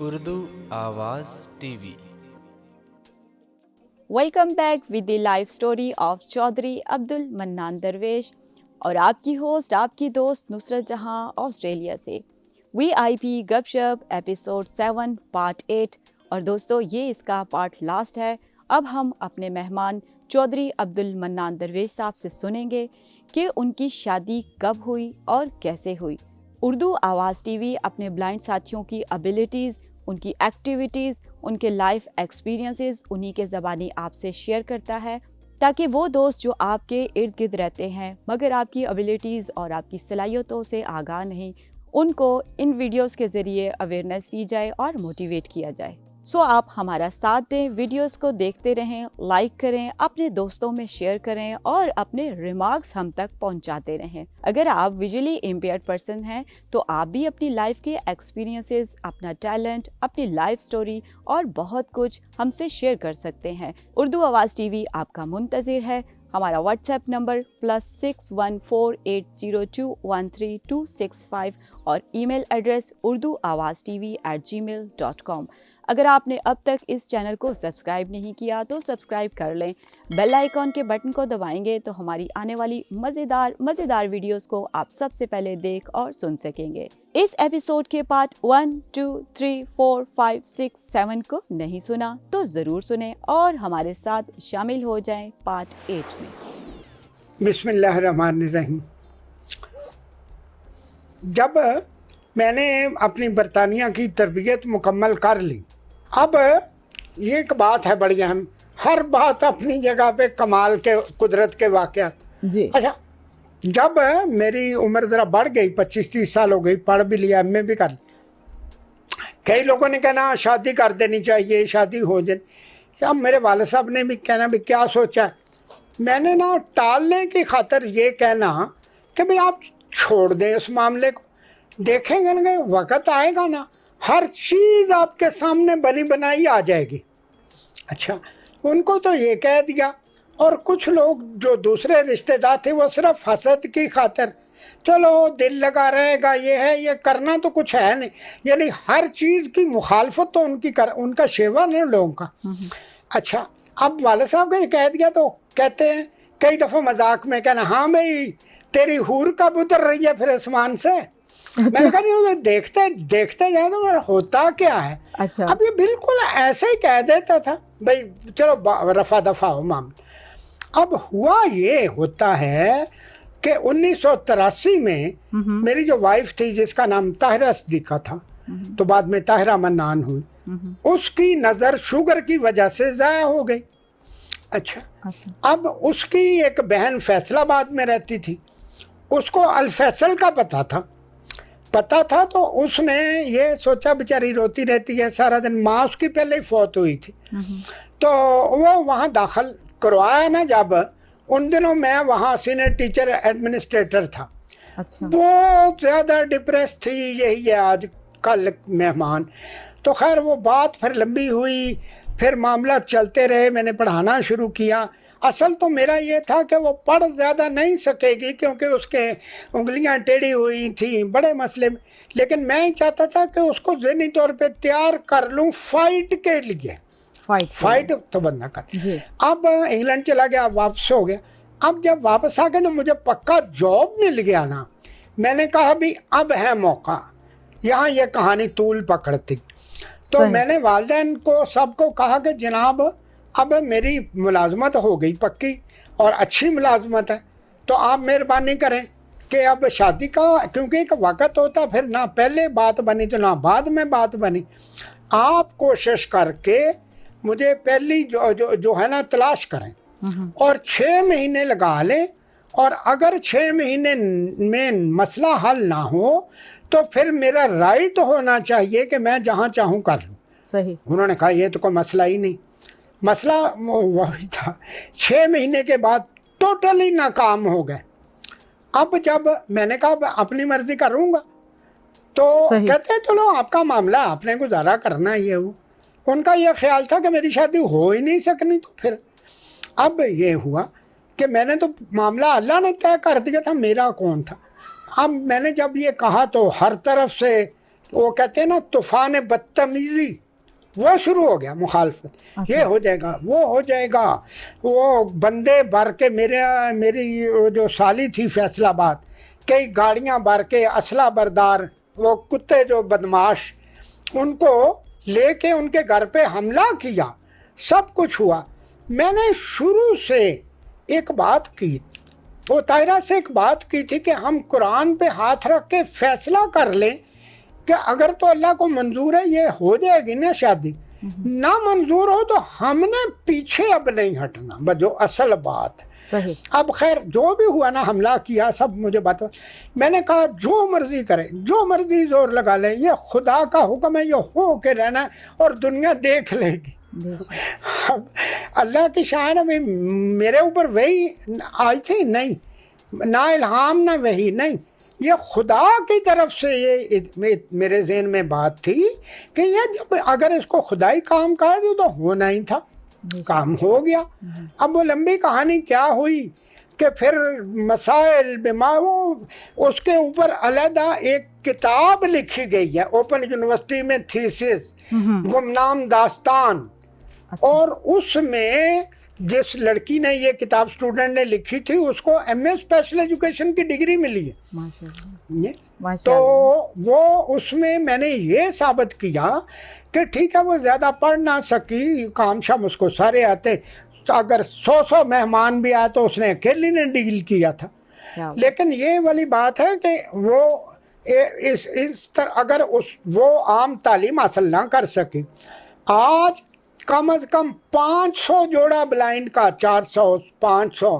Urdu Awaz TV. Welcome back with the life story of Chaudhary Abdul Mannan Darvesh और आपकी host आपकी दोस्त नुसरत जहां ऑस्ट्रेलिया से। वीआईपी गपशप एपिसोड 7 पार्ट 8। और दोस्तों ये इसका पार्ट लास्ट है। अब हम अपने मेहमान चौधरी अब्दुल मन्नान दरवेश साहब से सुनेंगे कि उनकी शादी कब हुई और कैसे हुई। उर्दू आवाज़ टीवी अपने ब्लाइंड साथियों की एबिलिटीज़, उनकी एक्टिविटीज़, उनके लाइफ एक्सपीरियंसेस उन्हीं के ज़बानी आपसे शेयर करता है, ताकि वो दोस्त जो आपके इर्द गिर्द रहते हैं मगर आपकी एबिलिटीज़ और आपकी सलाहियतों से आगाह नहीं, उनको इन वीडियोस के ज़रिए अवेयरनेस दी जाए और मोटिवेट किया जाए। सो आप हमारा साथ दें, वीडियोस को देखते रहें, लाइक करें, अपने दोस्तों में शेयर करें और अपने रिमार्क्स हम तक पहुंचाते रहें। अगर आप विजुअली इम्पेयर्ड पर्सन हैं तो आप भी अपनी लाइफ के एक्सपीरियंसेस, अपना टैलेंट, अपनी लाइफ स्टोरी और बहुत कुछ हमसे शेयर कर सकते हैं। उर्दू आवाज़ टीवी आपका मुंतज़िर है। हमारा व्हाट्सएप नंबर +6148021325 और ईमेल एड्रेस urduawaztv@gmail.com। अगर आपने अब तक इस चैनल को सब्सक्राइब नहीं किया तो सब्सक्राइब कर लें। बेल आइकॉन के बटन को दबाएंगे तो हमारी आने वाली मज़ेदार वीडियोस को आप सबसे पहले देख और सुन सकेंगे। इस एपिसोड के पार्ट 1, 2, 3, 4, 5, 6, 7 को नहीं सुना तो ज़रूर सुने और हमारे साथ शामिल हो जाएं पार्ट 8 में। बिस्मिल्लाहिर्रहमानिर्रहीम। जब मैंने अपनी बरतानिया की तरबियत मुकम्मल कर ली, अब ये एक बात है बड़ी अहम, हर बात अपनी जगह पे कमाल के कुदरत के वाक़यात जी। अच्छा, जब मेरी उम्र ज़रा बढ़ गई, 25-30 साल हो गई, पढ़ भी लिया, एमए भी कर ली, कई लोगों ने कहना शादी कर देनी चाहिए, शादी हो जाए। अब मेरे वाले साहब ने भी कहना भी क्या सोचा है, मैंने ना टालने की खातर ये कहना कि भाई आप छोड़ दें उस मामले को, देखेंगे ना वक़्त आएगा ना हर चीज़ आपके सामने बनी बनाई आ जाएगी। अच्छा, उनको तो ये कह दिया। और कुछ लोग जो दूसरे रिश्तेदार थे वो सिर्फ हसद की खातर, चलो दिल लगा रहेगा, ये है, ये करना तो कुछ है नहीं, यानी हर चीज़ की मुखालफत तो उनका शेवा नहीं लोगों का। अच्छा, अब वाले साहब को ये कह दिया तो कहते हैं कई दफ़ा मजाक में कहना, हाँ भाई तेरी हूर कब उतर रही है फिर आसमान से। अच्छा। मैंने कहा नहीं, देखते जाए तो होता क्या है। अच्छा। अब ये बिल्कुल ऐसे ही कह देता था भाई चलो रफा दफा हो मामला। अब हुआ ये होता है कि 1983 में मेरी जो वाइफ थी जिसका नाम ताहिरा सिद्दीका था, तो बाद में ताहिरा मन्नान हुई, उसकी नज़र शुगर की वजह से ज़ाया हो गई। अच्छा, अब उसकी एक बहन फैसलाबाद में रहती थी, उसको अल फैसल का पता था तो उसने ये सोचा बेचारी रोती रहती है सारा दिन, माँ उसकी पहले ही फौत हुई थी, तो वो वहाँ दाखिल करवाया ना। जब उन दिनों मैं वहाँ सीनियर टीचर एडमिनिस्ट्रेटर था। अच्छा। बहुत ज़्यादा डिप्रेस थी, यही है आज कल मेहमान। तो खैर वो बात फिर लंबी हुई, फिर मामला चलते रहे, मैंने पढ़ाना शुरू किया। असल तो मेरा ये था कि वो पढ़ ज़्यादा नहीं सकेगी क्योंकि उसके उंगलियां टेढ़ी हुई थी, बड़े मसले में, लेकिन मैं चाहता था कि उसको ज़हनी तौर पे तैयार कर लूँ फाइट के लिए। फाइट तो बंदा कर। अब इंग्लैंड चला गया, वापस हो गया। अब जब वापस आ गया ना, मुझे पक्का जॉब मिल गया ना, मैंने कहा भी अब है मौका, यहाँ ये कहानी तूल पकड़ती। तो मैंने वालिदैन को सबको कहा कि जनाब अब मेरी मुलाजमत हो गई पक्की और अच्छी मुलाजमत है, तो आप मेहरबानी करें कि अब शादी का, क्योंकि एक वक़्त होता फिर ना पहले बात बनी तो ना बाद में बात बनी, आप कोशिश करके मुझे पहली जो है ना तलाश करें और 6 महीने लगा लें, और अगर 6 महीने में मसला हल ना हो तो फिर मेरा राइट होना चाहिए कि मैं जहाँ चाहूँ कर लूँ। सही। उन्होंने कहा ये तो कोई मसला ही नहीं। मसला वही था, 6 महीने के बाद टोटली नाकाम हो गए। अब जब मैंने कहा अपनी मर्जी करूँगा, तो कहते चलो आपका मामला, आपने गुजारा करना ही है। वो उनका ये ख्याल था कि मेरी शादी हो ही नहीं सकनी। तो फिर अब ये हुआ कि मैंने तो मामला अल्लाह ने तय कर दिया था, मेरा कौन था। अब मैंने जब ये कहा तो हर तरफ से वो कहते हैं ना तूफान बदतमीजी, वो शुरू हो गया मुखालफत। अच्छा। ये हो जाएगा, वो हो जाएगा। वो बंदे भर के मेरी वो जो साली थी फैसलाबाद, कई गाड़ियां भर के असला बरदार वो कुत्ते जो बदमाश, उनको लेके उनके घर पे हमला किया, सब कुछ हुआ। मैंने शुरू से एक बात की, वो तायरा से एक बात की थी कि हम कुरान पे हाथ रख के फैसला कर लें कि अगर तो अल्लाह को मंजूर है ये हो जाएगी ना शादी, ना मंजूर हो तो हमने पीछे अब नहीं हटना, बस जो असल बात है। सही। अब खैर जो भी हुआ ना, हमला किया, सब मुझे बात, मैंने कहा जो मर्जी करे, जो मर्जी जोर लगा ले, ये खुदा का हुक्म है, ये हो के रहना है और दुनिया देख लेगी। अब अल्लाह की शान में मेरे ऊपर वही आई थी नहीं, ना इल्हाम ना वही नहीं, ये खुदा की तरफ से ये मेरे ज़हन में बात थी कि ये अगर इसको खुदाई काम कर दो तो होना ही था, काम हो गया। अब वो लंबी कहानी क्या हुई कि फिर मसाइल बीमार, उसके ऊपर अलहदा एक किताब लिखी गई है ओपन यूनिवर्सिटी में, थीसिस गुमनाम दास्तान। और उसमें जिस लड़की ने ये किताब, स्टूडेंट ने लिखी थी, उसको एमए स्पेशल एजुकेशन की डिग्री मिली है। माशाल्लाह। तो वो उसमें मैंने ये साबित किया कि ठीक है वो ज़्यादा पढ़ ना सकी, काम शाम उसको सारे आते, तो अगर 100 मेहमान भी आए तो उसने अकेली ने डील किया था। लेकिन ये वाली बात है कि वो इस तरह अगर वो आम तालीम हासिल ना कर सके, आज कम से कम 500 जोड़ा ब्लाइंड का, 400 500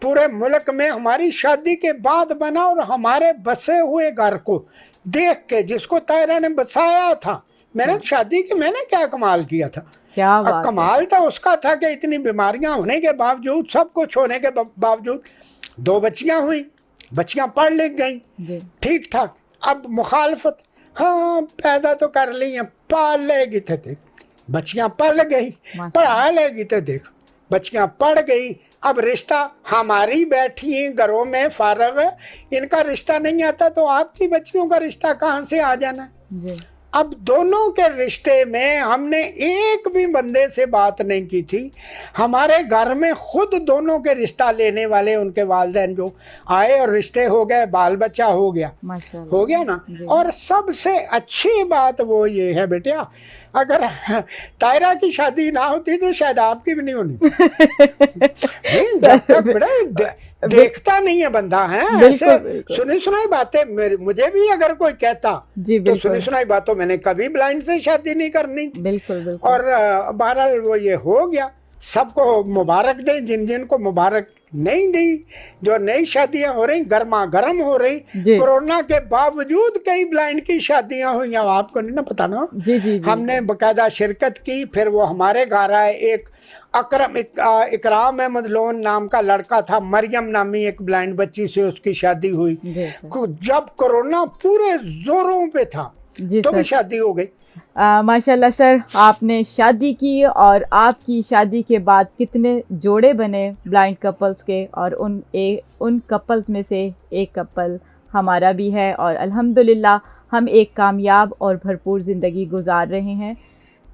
पूरे मुल्क में हमारी शादी के बाद बना। और हमारे बसे हुए घर को देख के, जिसको तायरा ने बसाया था, मैंने शादी की मैंने क्या कमाल किया था, क्या बात कमाल तो उसका था कि इतनी बीमारियां होने के बावजूद, सब कुछ होने के बावजूद 2 बच्चियां हुई, बच्चियां पढ़ लिख गई ठीक ठाक। अब मुखालफत, हाँ पैदा तो कर ली हैं, पाल लेगी तो देख, बच्चियां पढ़ गई, पढ़ा लेगी तो देख, बच्चियां पढ़ गई। अब रिश्ता, हमारी बैठी हैं घरों में फारग, इनका रिश्ता नहीं आता तो आपकी बच्चियों का रिश्ता कहाँ से आ जाना जी। अब दोनों के रिश्ते में हमने एक भी बंदे से बात नहीं की थी। हमारे घर में खुद दोनों के रिश्ता लेने वाले उनके वालिदैन जो आए और रिश्ते हो गए, बाल बच्चा हो गया, हो गया ना। और सबसे अच्छी बात वो ये है बेटा, अगर तायरा की शादी ना होती तो शायद आपकी भी नहीं होनी। जब तक बड़ा देखता नहीं है बंदा है, ऐसे सुनी सुनाई बातें, मुझे भी अगर कोई कहता तो सुनी सुनाई बातों मैंने कभी ब्लाइंड से शादी नहीं करनी थी। बिल्कुल। और बहरहाल वो ये हो गया। सबको मुबारक दें जिन जिन को मुबारक नहीं दी, जो नई शादियां हो रही गर्मा गर्म हो रही। कोरोना के बावजूद कई ब्लाइंड की शादियां हुई, आपको नहीं ना पता ना। जी। हमने बकायदा शिरकत की। फिर वो हमारे घर आए, एक इकराम अहमद लोन नाम का लड़का था, मरियम नामी एक ब्लाइंड बच्ची से उसकी शादी हुई। जब कोरोना पूरे जोरों पे था तो भी शादी हो गई। माशाल्लाह सर, आपने शादी की और आपकी शादी के बाद कितने जोड़े बने ब्लाइंड कपल्स के, और उन कपल्स में से एक कपल हमारा भी है और अल्हम्दुलिल्लाह हम एक कामयाब और भरपूर ज़िंदगी गुजार रहे हैं।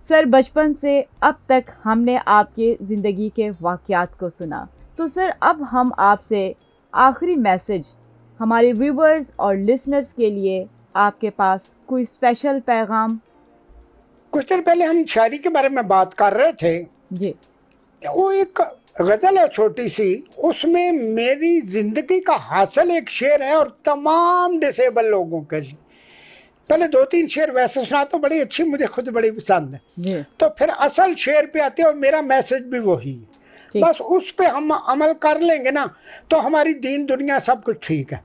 सर, बचपन से अब तक हमने आपके ज़िंदगी के वाक़यात को सुना, तो सर अब हम आपसे आखिरी मैसेज हमारे व्यूवर्स और लिसनर्स के लिए, आपके पास कोई स्पेशल पैगाम? कुछ दिन पहले हम शायरी के बारे में बात कर रहे थे जी। वो एक गज़ल है छोटी सी, उसमें मेरी ज़िंदगी का हासिल एक शेर है और तमाम डिसेबल लोगों के लिए। पहले 2-3 शेर वैसे सुना तो बड़ी अच्छी, मुझे खुद बड़ी पसंद है। तो फिर असल शेर पे आते हैं और मेरा मैसेज भी वही है। बस उस पे हम अमल कर लेंगे ना तो हमारी दीन दुनिया सब कुछ ठीक है।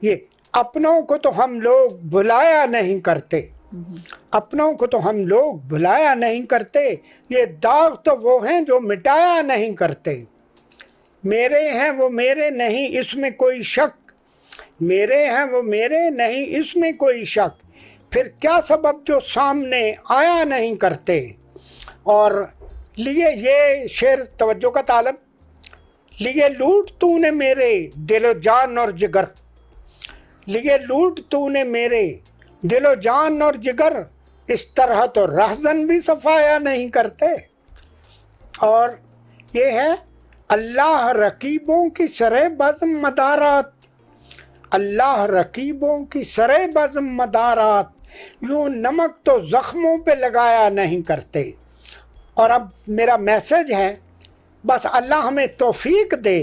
ये अपनों को तो हम लोग भुलाया नहीं करते, अपनों को तो हम लोग भुलाया नहीं करते, ये दाग तो वो हैं जो मिटाया नहीं करते। मेरे हैं वो मेरे नहीं इसमें कोई शक, मेरे हैं वो मेरे नहीं इसमें कोई शक, फिर क्या सबब जो सामने आया नहीं करते। और लिए ये शेर तवज्जो का तालब, लिए लूट तूने मेरे दिलो जान और जिगर, लिए लूट तूने मेरे दिलो जान और जिगर इस तरह तो रहजन भी सफाया नहीं करते। और ये है अल्लाह रकीबों की सरे बज़्म मदारात, अल्लाह रकीबों की सरे बज़्म मदारात, यूँ नमक तो ज़ख्मों पे लगाया नहीं करते। और अब मेरा मैसेज है, बस अल्लाह हमें तौफीक दे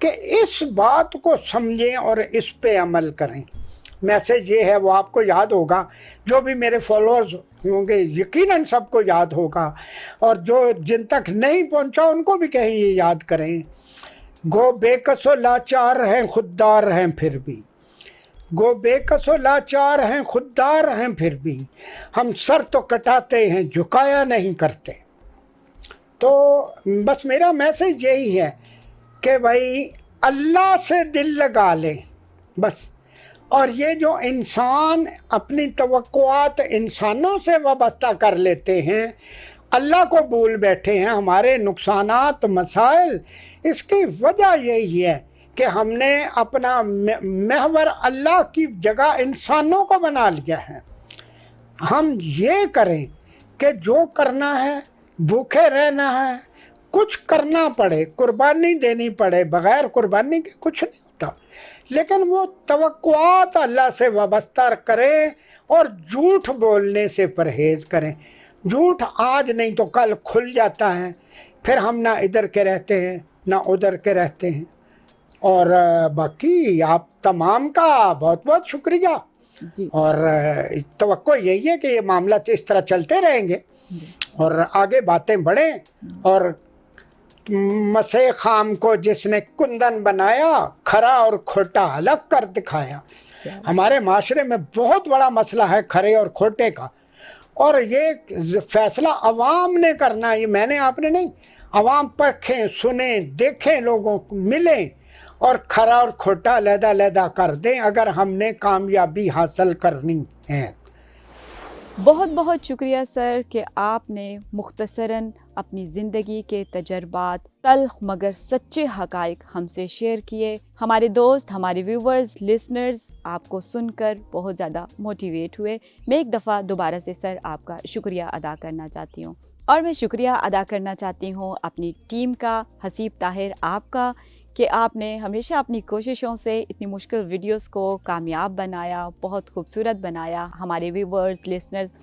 कि इस बात को समझें और इस पे अमल करें। मैसेज ये है, वो आपको याद होगा, जो भी मेरे फॉलोअर्स होंगे यकीनन सबको याद होगा, और जो जिन तक नहीं पहुंचा उनको भी कहीं ये याद करें। गो बेकसो लाचार हैं खुददार हैं फिर भी, गो बेकसो लाचार हैं खुददार हैं फिर भी, हम सर तो कटाते हैं झुकाया नहीं करते। तो बस मेरा मैसेज यही है कि भाई अल्लाह से दिल लगा ले बस। और ये जो इंसान अपनी तवक्कुआत इंसानों से वाबस्ता कर लेते हैं, अल्लाह को भूल बैठे हैं, हमारे नुकसानात मसाइल, इसकी वजह यही है कि हमने अपना महवर अल्लाह की जगह इंसानों को बना लिया है। हम ये करें कि जो करना है, भूखे रहना है, कुछ करना पड़े, कुर्बानी देनी पड़े, बग़ैर कुर्बानी के कुछ नहीं होता, लेकिन वो तवक्कुआत अल्लाह से वाबस्ता करें और झूठ बोलने से परहेज़ करें। झूठ आज नहीं तो कल खुल जाता है, फिर हम ना इधर के रहते हैं ना उधर के रहते हैं। और बाकी आप तमाम का बहुत बहुत शुक्रिया जी। और तवक्को यही है कि ये मामला तो इस तरह चलते रहेंगे और आगे बातें बढ़ें। और मसे खाम को जिसने कुंदन बनाया, खरा और खोटा अलग कर दिखाया। हमारे माशरे में बहुत बड़ा मसला है खरे और खोटे का, और ये फैसला अवाम ने करना, ये मैंने आपने नहीं। अवाम परखें, सुने, देखें, लोगों को मिलें और खरा और खोटा अलहदा कर दें अगर हमने कामयाबी हासिल करनी है। बहुत बहुत शुक्रिया सर कि आपने मुख्तसरन अपनी ज़िंदगी के तजर्बात, तल्ख मगर सच्चे हक़ाइक़ हमसे शेयर किए। हमारे दोस्त, हमारे व्यूवर्स, लिसनर्स आपको सुनकर बहुत ज़्यादा मोटिवेट हुए। मैं एक दफ़ा दोबारा से सर आपका शुक्रिया अदा करना चाहती हूँ। और मैं शुक्रिया अदा करना चाहती हूँ अपनी टीम का, हसीब ताहिर आपका, कि आपने हमेशा अपनी कोशिशों से इतनी मुश्किल वीडियोस को कामयाब बनाया, बहुत खूबसूरत बनाया। हमारे व्यूवर्स, लिसनर्स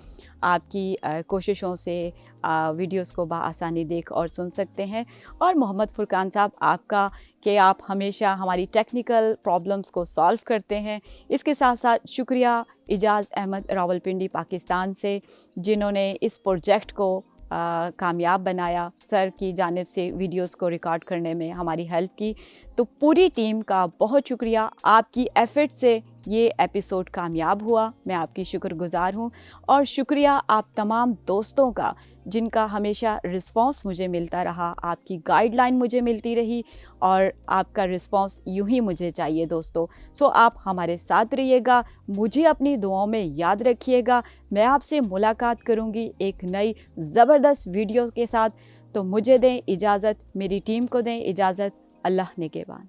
आपकी कोशिशों से वीडियोस को बआसानी देख और सुन सकते हैं। और मोहम्मद फुरकान साहब आपका, कि आप हमेशा हमारी टेक्निकल प्रॉब्लम्स को सॉल्व करते हैं। इसके साथ साथ शुक्रिया इजाज़ अहमद रावलपिंडी पाकिस्तान से, जिन्होंने इस प्रोजेक्ट को कामयाब बनाया, सर की जानिब से वीडियोस को रिकॉर्ड करने में हमारी हेल्प की। तो पूरी टीम का बहुत शुक्रिया, आपकी एफ़र्ट से ये एपिसोड कामयाब हुआ, मैं आपकी शुक्रगुज़ार हूँ। और शुक्रिया आप तमाम दोस्तों का, जिनका हमेशा रिस्पांस मुझे मिलता रहा, आपकी गाइडलाइन मुझे मिलती रही, और आपका रिस्पांस यूं ही मुझे चाहिए दोस्तों। सो आप हमारे साथ रहिएगा, मुझे अपनी दुआओं में याद रखिएगा। मैं आपसे मुलाकात करूँगी एक नई ज़बरदस्त वीडियो के साथ। तो मुझे दें इजाज़त, मेरी टीम को दें इजाज़त। अल्लाह निगहबान।